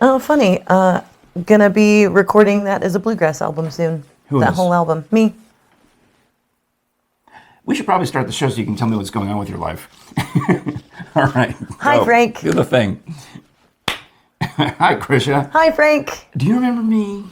Oh, funny. Gonna be recording that as a bluegrass album soon. Who that is? whole album. Me. We should probably start the show so you can tell me what's going on with your life. All right. Hi, Frank. Do the thing. Hi, Krisha. Hi, Frank. Do you remember me?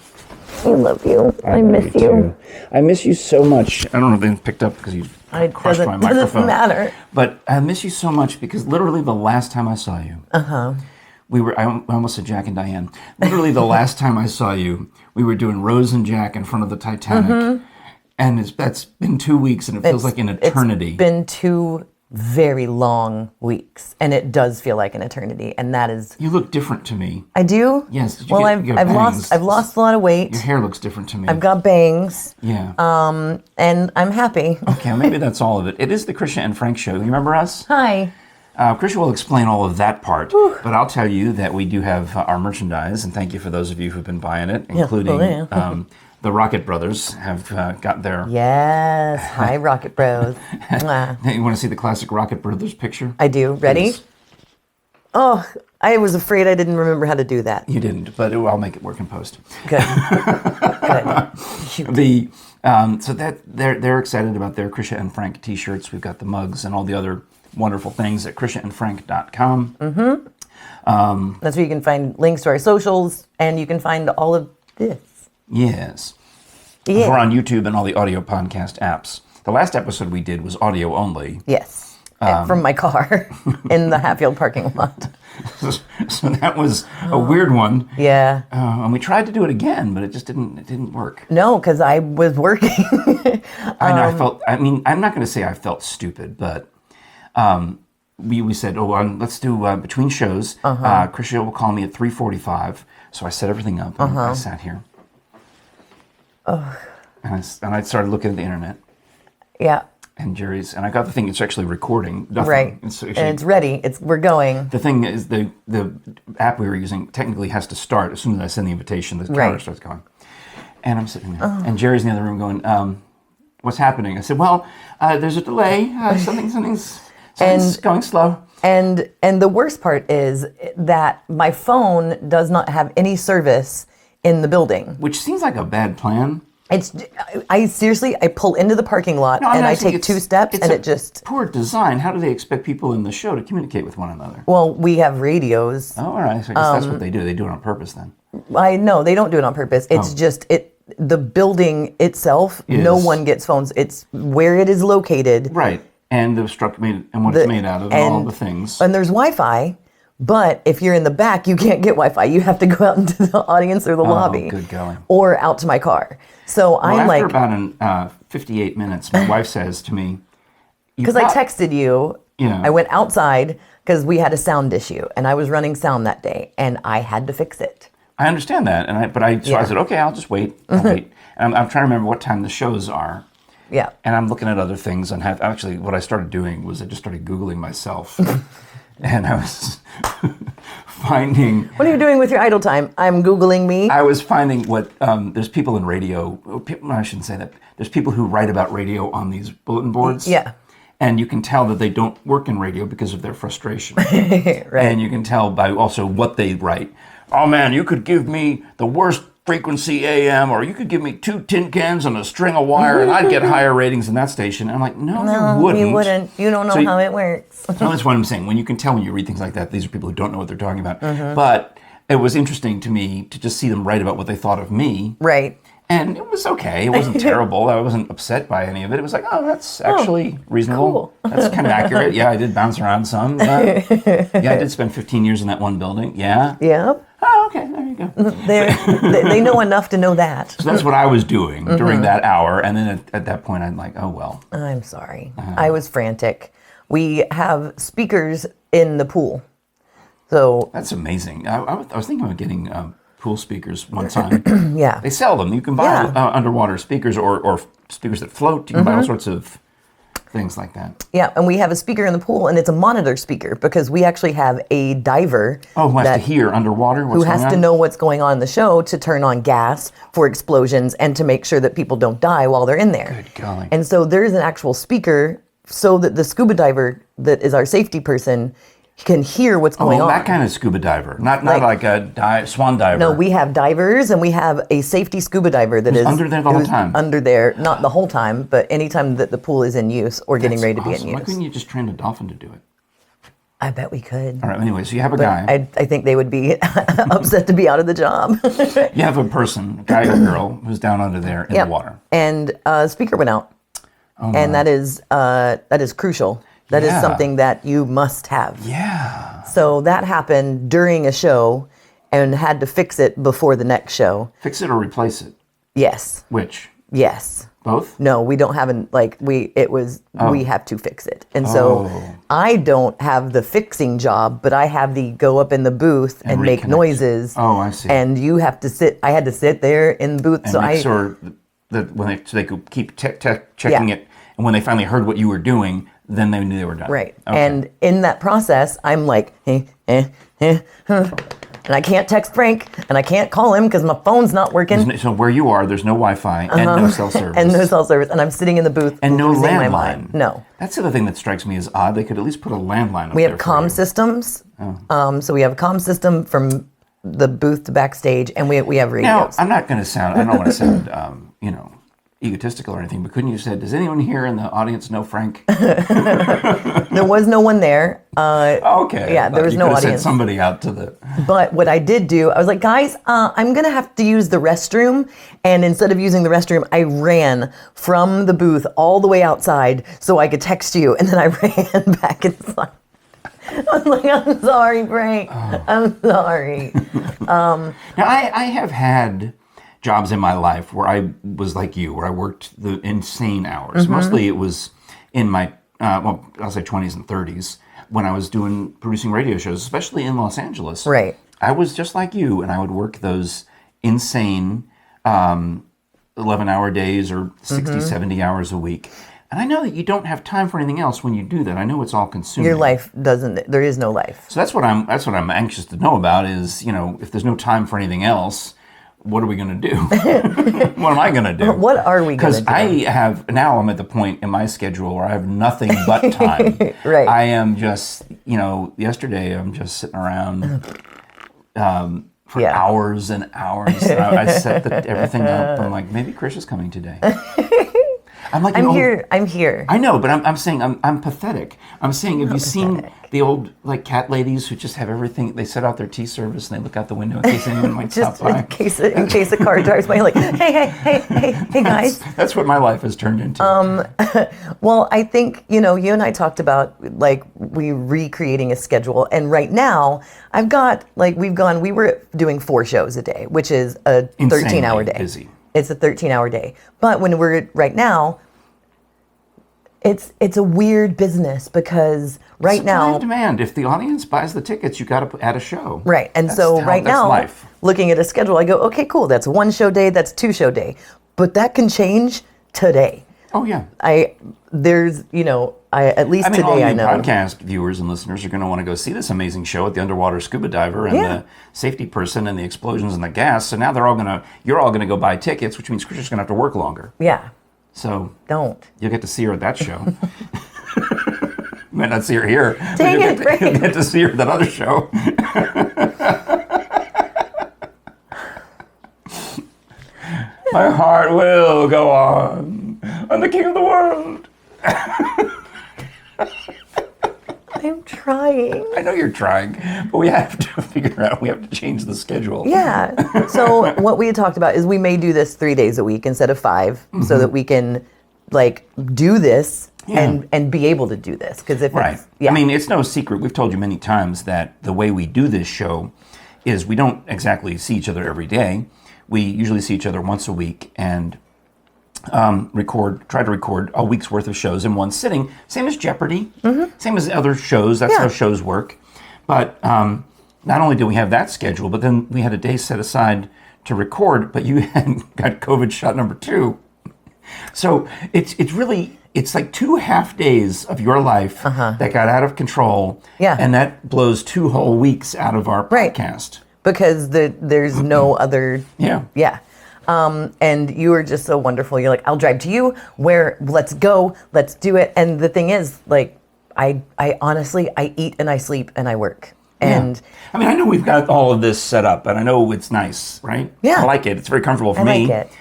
I love you. I miss you. Too. I miss you so much. I don't know if they picked up because you crushed my microphone. Doesn't matter. But I miss you so much because literally the last time I saw you, I almost said Jack and Diane. Literally the last time I saw you, we were doing Rose and Jack in front of the Titanic. And that's been 2 weeks and it feels like an eternity. It's been 2 very long weeks, and it does feel like an eternity. And that is. You look different to me. I do. Yes. Well, I've lost a lot of weight. Your hair looks different to me. I've got bangs. Yeah. And I'm happy. Okay, maybe that's all of it. It is the Krisha and Frank show. You remember us? Hi. Krisha will explain all of that part, but I'll tell you that we do have our merchandise, and thank you for those of you who've been buying it, including the Rocket Brothers have got their... Yes. Hi, Rocket Bros. You want to see the classic Rocket Brothers picture? I do. Ready? Please. Oh, I was afraid I didn't remember how to do that. You didn't, but I'll make it work in post. Good. Good. So that they're excited about their Krisha and Frank t-shirts. We've got the mugs and all the other wonderful things at krishaandfrank.com. That's where you can find links to our socials, and you can find all of this. Yes. Yeah. We're on YouTube and all the audio podcast apps. The last episode we did was audio only. Yes. From my car in the Hatfield parking lot. So that was a weird one. Yeah. And we tried to do it again, but it just didn't work. No, because I was working. I know. I'm not going to say I felt stupid, but we said, let's do between shows. Krisha will call me at 3:45. So I set everything up and I sat here. And I started looking at the internet. Yeah. And I got the thing, it's actually recording. Nothing. Right. And it's ready. We're going. The thing is, the app we were using technically has to start as soon as I send the invitation, the counter starts going. And I'm sitting there. And Jerry's in the other room going, what's happening? I said, well, there's a delay. Something's going slow. And the worst part is that my phone does not have any service in the building. Which seems like a bad plan. I pull into the parking lot and I take 2 steps and it just... Poor design. How do they expect people in the show to communicate with one another? Well, we have radios. Oh, all right. So I guess that's what they do. They do it on purpose then. No, they don't do it on purpose. It's just the building itself, no one gets phones. It's where it is located. Right. And the structure and what it's made out of and all the things. And there's Wi-Fi. But if you're in the back, you can't get Wi-Fi. You have to go out into the audience or the lobby. Good going. Or out to my car. So after about 58 minutes, my wife says to me... Because I texted you. Yeah. I went outside because we had a sound issue. And I was running sound that day. And I had to fix it. I understand that. I said, okay, I'll just wait. I'll wait. And I'm trying to remember what time the shows are. Yeah. And I'm looking at other things. Actually, what I started doing was I just started Googling myself. And I was finding... What are you doing with your idle time? I'm Googling me. I was finding what... there's people in radio... I shouldn't say that. There's people who write about radio on these bulletin boards. Yeah. And you can tell that they don't work in radio because of their frustration. Right. And you can tell by also what they write. Oh, man, you could give me the worst frequency AM, or you could give me 2 tin cans and a string of wire, and I'd get higher ratings than that station. And I'm like, no, you wouldn't. You wouldn't. You don't know how it works. No, that's what I'm saying. When you can tell when you read things like that, these are people who don't know what they're talking about. But it was interesting to me to just see them write about what they thought of me. Right. And it was okay. It wasn't terrible. I wasn't upset by any of it. It was like, that's actually reasonable. Cool. That's kind of accurate. Yeah, I did bounce around some. Yeah, I did spend 15 years in that one building. Yeah. Yeah. Oh, okay. There you go. They know enough to know that. So that's what I was doing during that hour. And then at that point, I'm like, oh, well. I'm sorry. I was frantic. We have speakers in the pool. So that's amazing. I was thinking about getting pool speakers one time. Yeah. They sell them. You can buy underwater speakers or speakers that float. You can buy all sorts of things like that. Yeah, and we have a speaker in the pool, and it's a monitor speaker because we actually have a diver. Oh, who has to hear underwater what's who going has on? to know what's going on in the show to turn on gas for explosions and to make sure that people don't die while they're in there. Good golly. And so there is an actual speaker so that the scuba diver that is our safety person can hear what's going on. That kind of scuba diver, not like a swan diver. No, we have divers, and we have a safety scuba diver that is under there the whole time. Under there, not the whole time, but anytime that the pool is in use or getting ready to be in use. Why couldn't you just train a dolphin to do it? I bet we could. All right. Anyway, so you have a guy. I think they would be upset to be out of the job. You have a person, a guy or girl, who's down under there in the water. And speaker went out, and that is crucial. That is something that you must have. Yeah. So that happened during a show, and had to fix it before the next show. Fix it or replace it? Yes. Which? Yes. Both? No, we don't have we have to fix it. And so I don't have the fixing job, but I have the go up in the booth and make noises. Oh, I see. And you have to I had to sit there in the booth. And make sure that when they could keep checking it, and when they finally heard what you were doing, then they knew they were done. Right. Okay. And in that process, I'm like, and I can't text Frank, and I can't call him because my phone's not working. So where you are, there's no Wi-Fi and no cell service. And no cell service, and I'm sitting in the booth and no losing my landline. mind. No. That's the other thing that strikes me as odd. They could at least put a landline up We there have comm systems. So we have a comm system from the booth to backstage, and we have radios. Now, I'm not going to sound, I don't want to sound, egotistical or anything, but couldn't you have said, does anyone here in the audience know Frank? There was no one there. Okay. Yeah, there was no audience. Sent somebody out to the... But what I did do, I was like, guys, I'm going to have to use the restroom. And instead of using the restroom, I ran from the booth all the way outside so I could text you. And then I ran back inside. I was like, I'm sorry, Frank. I'm sorry. Now, I have had jobs in my life where I was like you, where I worked the insane hours. Mm-hmm. Mostly it was in my, I'll say 20s and 30s, when I was producing radio shows, especially in Los Angeles. Right. I was just like you, and I would work those insane 11-hour days or 60, 70 hours a week. And I know that you don't have time for anything else when you do that. I know it's all consuming. Your life doesn't, there is no life. So that's what I'm anxious to know about is, if there's no time for anything else, what are we going to do? What am I going to do? What are we going to do? Now I'm at the point in my schedule where I have nothing but time. Right. I am just, yesterday I'm just sitting around for hours and hours. I set everything up. I'm like, maybe Krisha's coming today. I'm like, I'm here. I know, but I'm saying I'm pathetic. I'm saying, have you seen the old cat ladies who just have everything? They set out their tea service and they look out the window in case anyone might stop by. in case a car drives by, like, hey, guys. That's what my life has turned into. Well, I think you and I talked about we recreating a schedule, and right now I've got we were doing 4 shows a day, which is a 13-hour day. Busy. It's a 13-hour day. But when we're right now, it's a weird business because supply and demand. If the audience buys the tickets, you got to add a show. Right. And life. Looking at a schedule, I go, okay, cool. That's 1 show day. That's 2 show day. But that can change today. Oh yeah. At least today all you I know. podcast viewers and listeners are going to want to go see this amazing show with the underwater scuba diver and the safety person and the explosions and the gas. So now you're all gonna go buy tickets, which means Krisha's gonna have to work longer. Yeah. So don't. You'll get to see her at that show. You might not see her here. Dang it, Frank. You'll get to see her at that other show. My heart will go on. I'm the king of the world. I'm trying. I know you're trying, but we have to figure out, we have to change the schedule. Yeah. So what we had talked about is we may do this 3 days a week instead of 5 so that we can do this and be able to do this. Because it's no secret. We've told you many times that the way we do this show is we don't exactly see each other every day. We usually see each other once a week and try to record a week's worth of shows in one sitting. Same as Jeopardy, same as other shows. That's how shows work. But not only do we have that schedule, but then we had a day set aside to record, but you had got COVID shot number 2. So it's like 2 half days of your life that got out of control. Yeah. And that blows 2 whole weeks out of our podcast. Because there's no other... Yeah. And you were just so wonderful. You're like, I'll drive to you. Let's go. Let's do it. And the thing is, I honestly, I eat and I sleep and I work. And I mean, I know we've got all of this set up, and I know it's nice, right? Yeah. I like it. It's very comfortable for I me. like it.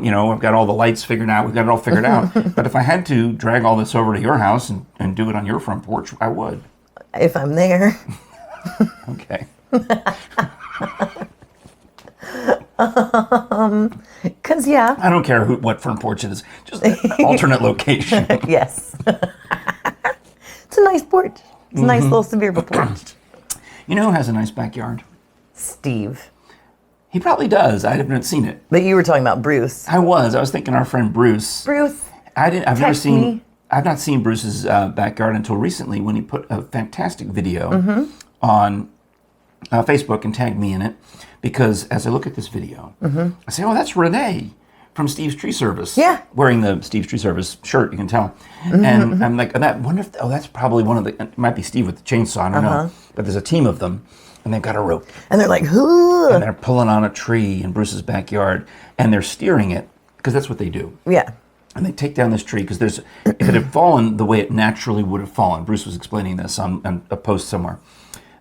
You know, I've got all the lights figured out. We've got it all figured out. But if I had to drag all this over to your house and do it on your front porch, I would. If I'm there. Okay. Because, yeah. I don't care what front porch it is. Just an alternate location. Yes. It's a nice porch. It's a nice little suburban porch. You know who has a nice backyard? Steve. He probably does. I haven't seen it. But you were talking about Bruce. I was thinking our friend Bruce. Bruce. I've never seen. me. I've not seen Bruce's backyard until recently when he put a fantastic video on Facebook and tagged me in it. Because as I look at this video, I say, "Oh, that's Renee from Steve's Tree Service." Yeah. Wearing the Steve's Tree Service shirt, you can tell. And I'm like, wonder if that's probably one of the. It might be Steve with the chainsaw. I don't know. But there's a team of them, and they've got a rope. And they're like, "Huh." And they're pulling on a tree in Bruce's backyard, and they're steering it because that's what they do. Yeah. And they take down this tree because if it had fallen the way it naturally would have fallen, Bruce was explaining this on a post somewhere,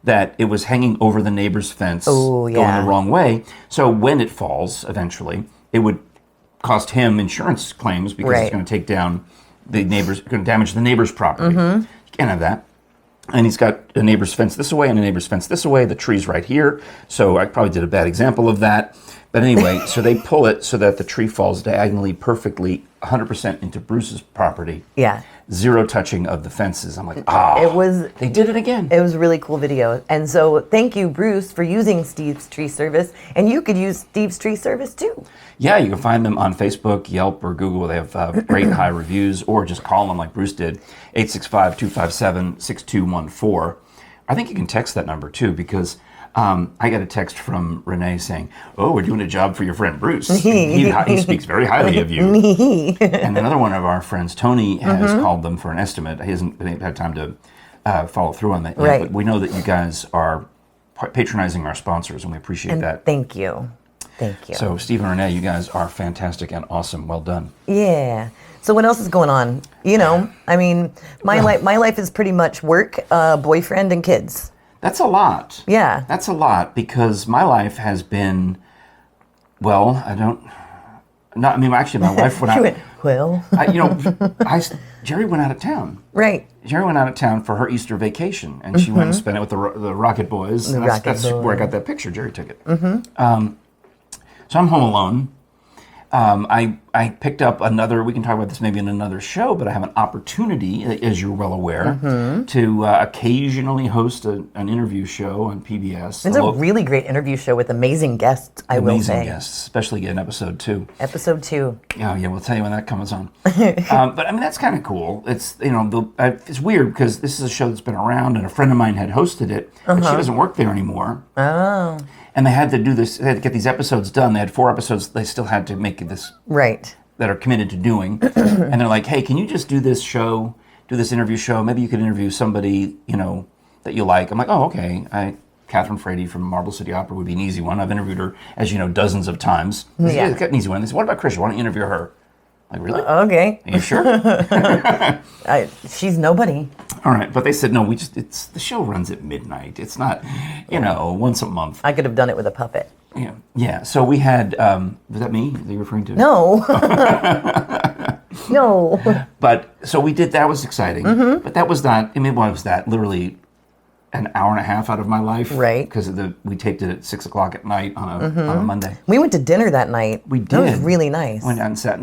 that it was hanging over the neighbor's fence, going the wrong way. So when it falls, eventually, it would cost him insurance claims because it's going to take down the neighbor's, going to damage the neighbor's property. You can't have that. And he's got a neighbor's fence this way and a neighbor's fence this way. The tree's right here. So I probably did a bad example of that. But anyway, so they pull it so that the tree falls diagonally perfectly 100% into Bruce's property. Yeah. Zero touching of the fences. I'm like, they did it again. It was a really cool video. And so thank you, Bruce, for using Steve's Tree Service. And you could use Steve's Tree Service too. Yeah, you can find them on Facebook, Yelp, or Google. They have great high reviews, or just call them like Bruce did, 865-257-6214. I think you can text that number too, because I got a text from Renee saying, "Oh, we're doing a job for your friend Bruce. He speaks very highly of you." And another one of our friends, Tony, has called them for an estimate. He hasn't had time to follow through on that yet, but we know that you guys are patronizing our sponsors, and we appreciate that. Thank you. Thank you. So, Steve and Renee, you guys are fantastic and awesome. Well done. Yeah. So what else is going on? You know, I mean, my life is pretty much work, boyfriend, and kids. That's a lot. Yeah. That's a lot because my life has been, well, actually my wife went out. Jerry went out of town. Right. Jerry went out of town for her Easter vacation, and she went and spent it with the Rocket Boys. That's where I got that picture. Jerry took it. So I'm home alone. I picked up another, we can talk about this maybe in another show, but I have an opportunity, as you're well aware, to occasionally host an interview show on PBS. It's a really great interview show with amazing guests, I will say. Amazing guests, especially in episode 2. Episode 2. Yeah, we'll tell you when that comes on. But I mean, that's kind of cool. It's, it's weird because this is a show that's been around, and a friend of mine had hosted it, but she doesn't work there anymore. Oh. And they had to do this, they had to get these episodes done. They had 4 episodes they still had to make this. Right. That are committed to doing. And they're like, "Hey, can you just do this interview show? Maybe you could interview somebody, that you like." I'm like, "Oh, okay." Catherine Frady from Marble City Opera would be an easy one. I've interviewed her, as you know, dozens of times. Yeah. Got an easy one. They said, "What about Krisha? Why don't you interview her?" I'm like, really? Okay. Are you sure? She's nobody. All right, but they said, no, the show runs at midnight. It's not, once a month. I could have done it with a puppet. Yeah. So we had, was that me that you're referring to? No. No. But, so we did, that was exciting. But that was not, what was that? Literally an hour and a half out of my life. Right. Because we taped it at 6 o'clock at night on a Monday. We went to dinner that night. We did. That was really nice. Went out and sat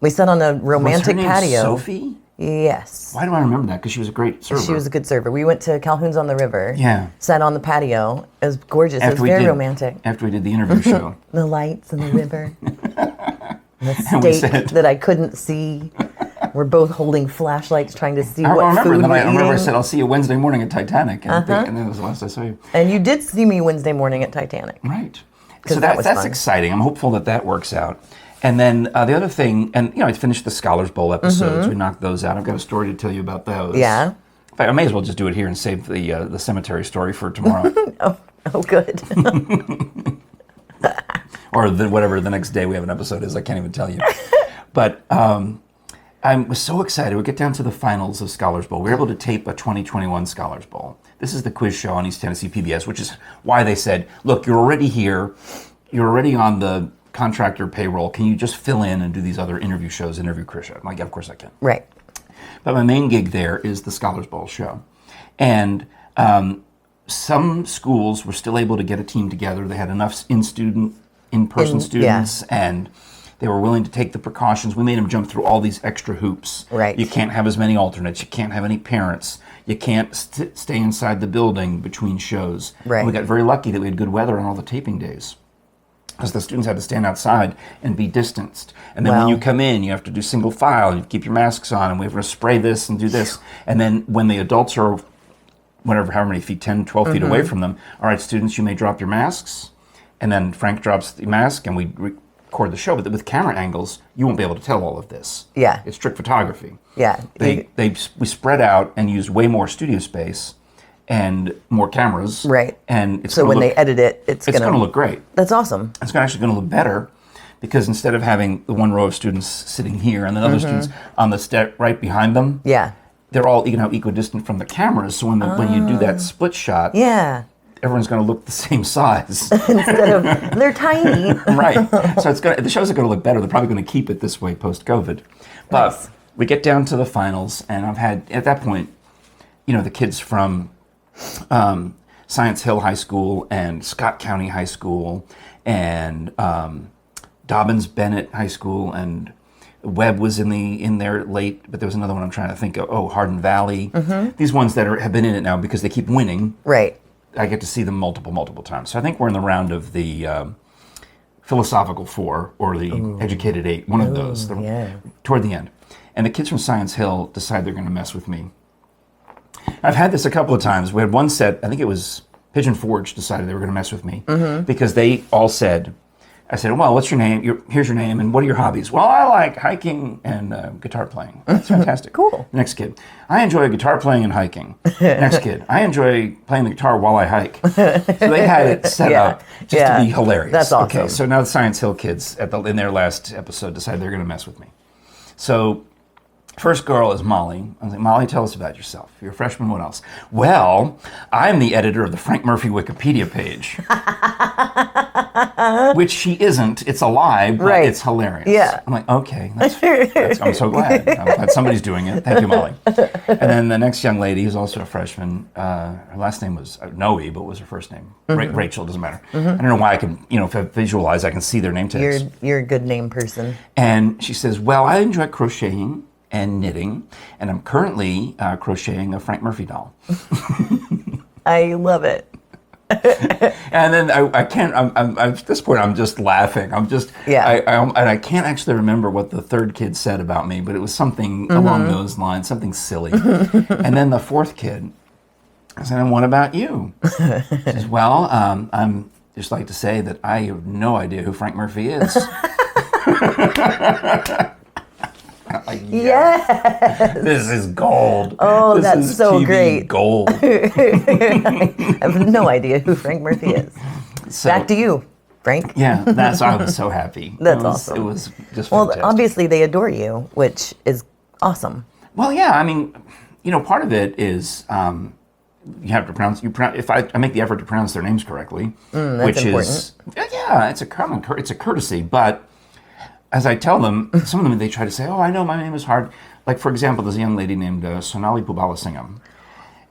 we sat on a romantic was her name patio. Sophie? Yes. Why do I remember that? Because she was a great server. She was a good server. We went to Calhoun's on the River. Yeah. Sat on the patio. It was gorgeous. It was very romantic. After we did the interview show. The lights and the river. The steak that I couldn't see. We're both holding flashlights trying to see what food we're eating. I remember I said, "I'll see you Wednesday morning at Titanic." And then that was the last I saw you. And you did see me Wednesday morning at Titanic. Right. So that's exciting. I'm hopeful that works out. And then the other thing, and I finished the Scholars Bowl episodes. We knocked those out. I've got a story to tell you about those. Yeah. In fact, I may as well just do it here and save the cemetery story for tomorrow. Oh, good. Or whatever the next day we have an episode is. I can't even tell you. But I was so excited. We get down to the finals of Scholars Bowl. We were able to tape a 2021 Scholars Bowl. This is the quiz show on East Tennessee PBS, which is why they said, look, you're already here. You're already on the contractor payroll. Can you just fill in and do these other interview shows, interview Krisha? I'm like, yeah, of course I can. Right. But my main gig there is the Scholars Bowl show. And some schools were still able to get a team together. They had enough in-person students, and they were willing to take the precautions. We made them jump through all these extra hoops. Right. You can't have as many alternates. You can't have any parents. You can't stay inside the building between shows. Right. And we got very lucky that we had good weather on all the taping days, because the students had to stand outside and be distanced. And then when you come in, you have to do single file. You keep your masks on, and we have to spray this and do this. And then when the adults are, however many feet, 10, 12 feet away from them, all right, students, you may drop your masks. And then Frank drops the mask, and we record the show. But with camera angles, you won't be able to tell all of this. Yeah. It's trick photography. Yeah. We spread out and used way more studio space and more cameras. Right. And so when they edit it, it's going to look great. That's awesome. It's actually going to look better, because instead of having the one row of students sitting here and then other students on the step right behind them, they're all equidistant from the cameras. So when you do that split shot, everyone's going to look the same size. Instead of, they're tiny. Right. So the shows are going to look better. They're probably going to keep it this way post-COVID. But we get down to the finals, and I've had, at that point, the kids from Science Hill High School and Scott County High School and Dobbins Bennett High School, and Webb was in there late, but there was another one I'm trying to think of. Oh, Hardin Valley. These ones that have been in it now because they keep winning. Right. I get to see them multiple times. So I think we're in the round of the Philosophical Four or the Educated Eight, one of those, toward the end. And the kids from Science Hill decide they're going to mess with me. I've had this a couple of times. We had one set, I think it was Pigeon Forge, decided they were going to mess with me because they all said, I said, well, what's your name? Here's your name, and what are your hobbies? Well, I like hiking and guitar playing. That's fantastic. Cool. Next kid, I enjoy guitar playing and hiking. Next kid, I enjoy playing the guitar while I hike. So they had it set up just to be hilarious. That's awesome. Okay, so now the Science Hill kids in their last episode decided they're going to mess with me. So first girl is Molly. I was like, Molly, tell us about yourself. You're a freshman, what else? Well, I'm the editor of the Frank Murphy Wikipedia page. Which she isn't. It's a lie, but it's hilarious. Yeah. I'm like, okay, I'm so glad. I'm glad somebody's doing it. Thank you, Molly. And then the next young lady, who's also a freshman, her last name was Noe, but what was her first name? Rachel, doesn't matter. I don't know why I can, if I visualize, I can see their name tags. You're a good name person. And she says, well, I enjoy crocheting and knitting, and I'm currently crocheting a Frank Murphy doll. I love it. And then I can't. I'm at this point. I'm just laughing. I'm just. And I can't actually remember what the third kid said about me, but it was something along those lines, something silly. And then the fourth kid, I said, "And what about you?" She says, "Well, I'm just like to say that I have no idea who Frank Murphy is." Like, yes. This is gold. Oh, this that's is so TV great. Gold. I have no idea who Frank Murphy is. So, back to you, Frank. Yeah, I was so happy. That's awesome. It was just fantastic. Well, obviously they adore you, which is awesome. Well, yeah, I mean, part of it is you have to pronounce. If I make the effort to pronounce their names correctly, which important. Is it's a courtesy, but. As I tell them, some of them, they try to say, oh, I know my name is hard. Like, for example, there's a young lady named Sonali Pubalasingham.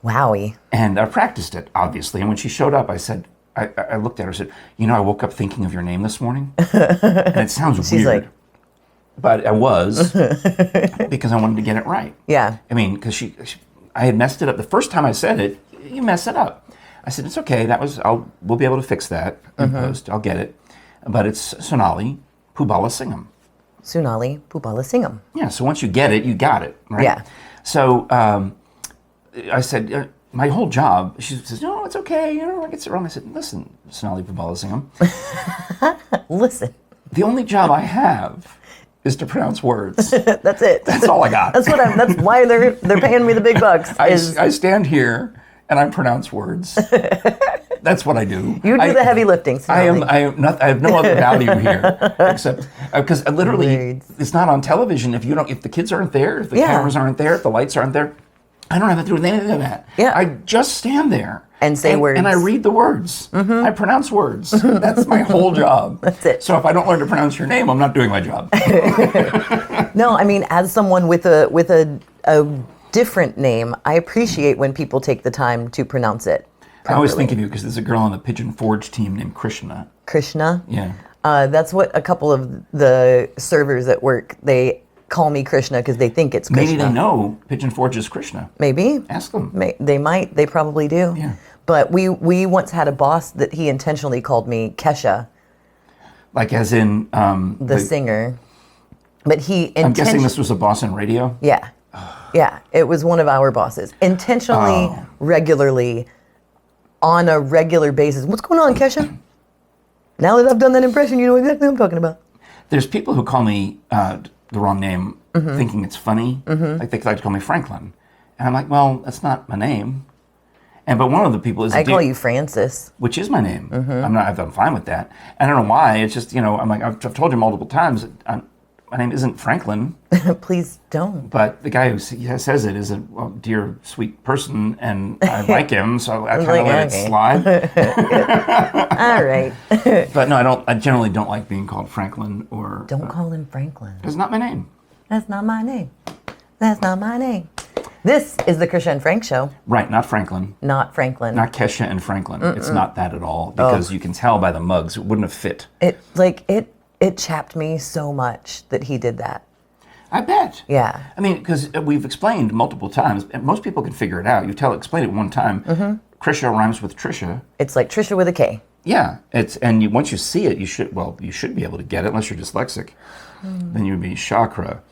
Wowie. And I practiced it, obviously. And when she showed up, I said, I looked at her and said, I woke up thinking of your name this morning. And it sounds She's weird. Like... But I was, because I wanted to get it right. Yeah. I mean, because I had messed it up. The first time I said it, you mess it up. I said, it's okay. We'll be able to fix that in post. I'll get it. But it's Sonali Pubalasingham. Sonali Pubalasingham. Yeah, so once you get it, you got it, right? Yeah. So I said, my whole job, she says, no, it's okay, I get it wrong. I said, listen, Sonali Pubalasingham. Listen. The only job I have is to pronounce words. That's it. That's all I got. That's why they're paying me the big bucks. I stand here and I pronounce words. That's what I do. You do the heavy lifting. I have no other value here except because literally it's not on television. If the kids aren't there, if the cameras aren't there, if the lights aren't there, I don't have to do anything of that. Yeah. I just stand there and say words, and I read the words. I pronounce words. That's my whole job. That's it. So if I don't learn to pronounce your name, I'm not doing my job. No, I mean, as someone with a different name, I appreciate when people take the time to pronounce it properly. I always think of you because there's a girl on the Pigeon Forge team named Krishna. Krishna? Yeah. That's what a couple of the servers at work, they call me Krishna because they think it's Krishna. Maybe they know Pigeon Forge is Krishna. Maybe. Ask them. They might. They probably do. Yeah. But we once had a boss that he intentionally called me Kesha. Like as in... the singer. But I'm guessing this was a boss in radio? Yeah. Yeah. It was one of our bosses. Intentionally, regularly, on a regular basis. What's going on, Kesha? Now that I've done that impression, you know exactly what I'm talking about. There's people who call me the wrong name, thinking it's funny. Like they like to call me Franklin. And I'm like, well, that's not my name. But one of the people is... I call you Francis. Which is my name. I'm fine with that. I don't know why. It's just, I'm like, I've told you multiple times, my name isn't Franklin. Please don't. But the guy who says it is a dear, sweet person, and I like him, so I kind of let it slide. All right. But no, I generally don't like being called Franklin or... Don't call him Franklin. It's not my name. That's not my name. That's not my name. This is the Krisha and Frank Show. Right, not Franklin. Not Franklin. Not Kesha and Franklin. It's not that at all, because you can tell by the mugs, it wouldn't have fit. It chapped me so much that he did that. I bet. Yeah. I mean, because we've explained multiple times, and most people can figure it out. Explain it one time. Krisha rhymes with Trisha. It's like Trisha with a K. Yeah. Once you see it, you should be able to get it, unless you're dyslexic. Then you'd be chakra.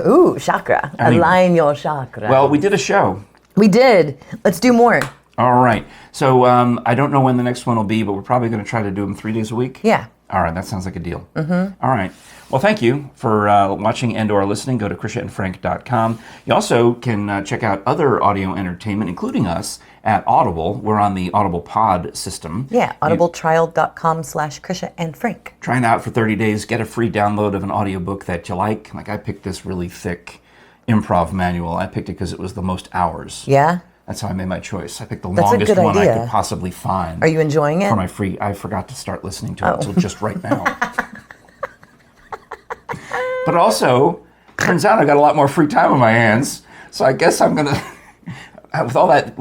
Ooh, chakra. Align your chakra. Well, we did a show. We did. Let's do more. All right. So I don't know when the next one will be, but we're probably going to try to do them 3 days a week. Yeah. All right, that sounds like a deal. All right. Well, thank you for watching and/or listening. Go to krishaandfrank.com. You also can check out other audio entertainment, including us, at Audible. We're on the Audible Pod system. Yeah, audibletrial.com/KrishaandFrank. Try it out for 30 days. Get a free download of an audiobook that you like. Like I picked this really thick improv manual. I picked it because it was the most hours. Yeah? That's how I made my choice. I picked the longest one I could possibly find. Are you enjoying it? For my free, I forgot to start listening to it until just right now. But also, turns out I got a lot more free time on my hands, so I guess I'm gonna, with all that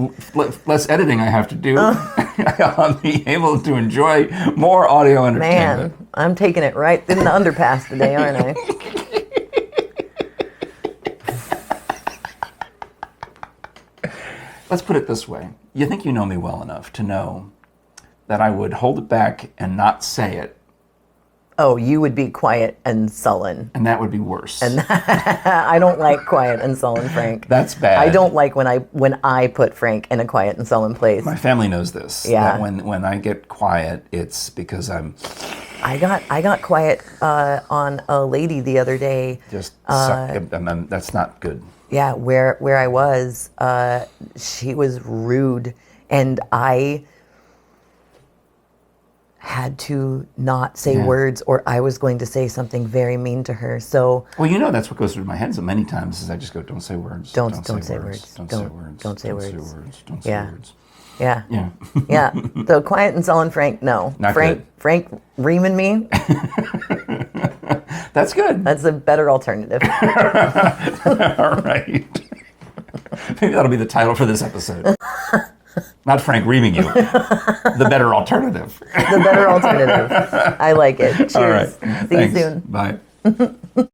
less editing I have to do, I'll be able to enjoy more audio entertainment. Man, I'm taking it right in the underpass today, aren't I? Let's put it this way. You think you know me well enough to know that I would hold it back and not say it. Oh, you would be quiet and sullen. And that would be worse. And I don't like quiet and sullen Frank. That's bad. I don't like when I put Frank in a quiet and sullen place. My family knows this. Yeah. That when I get quiet, it's because I'm... I got quiet on a lady the other day. That's not good. Yeah, where I was, she was rude, and I had to not say words, or I was going to say something very mean to her. So, well, that's what goes through my head so many times. Is I just go, don't say words. Don't say words. Don't say words. Don't say words. Don't say words. Yeah. Yeah. Yeah. So quiet and sullen Frank, no. Not good. Frank reaming me. That's good. That's a better alternative. All right. Maybe that'll be the title for this episode. Not Frank reaming you. The better alternative. The better alternative. I like it. Cheers. All right. See you soon. Bye.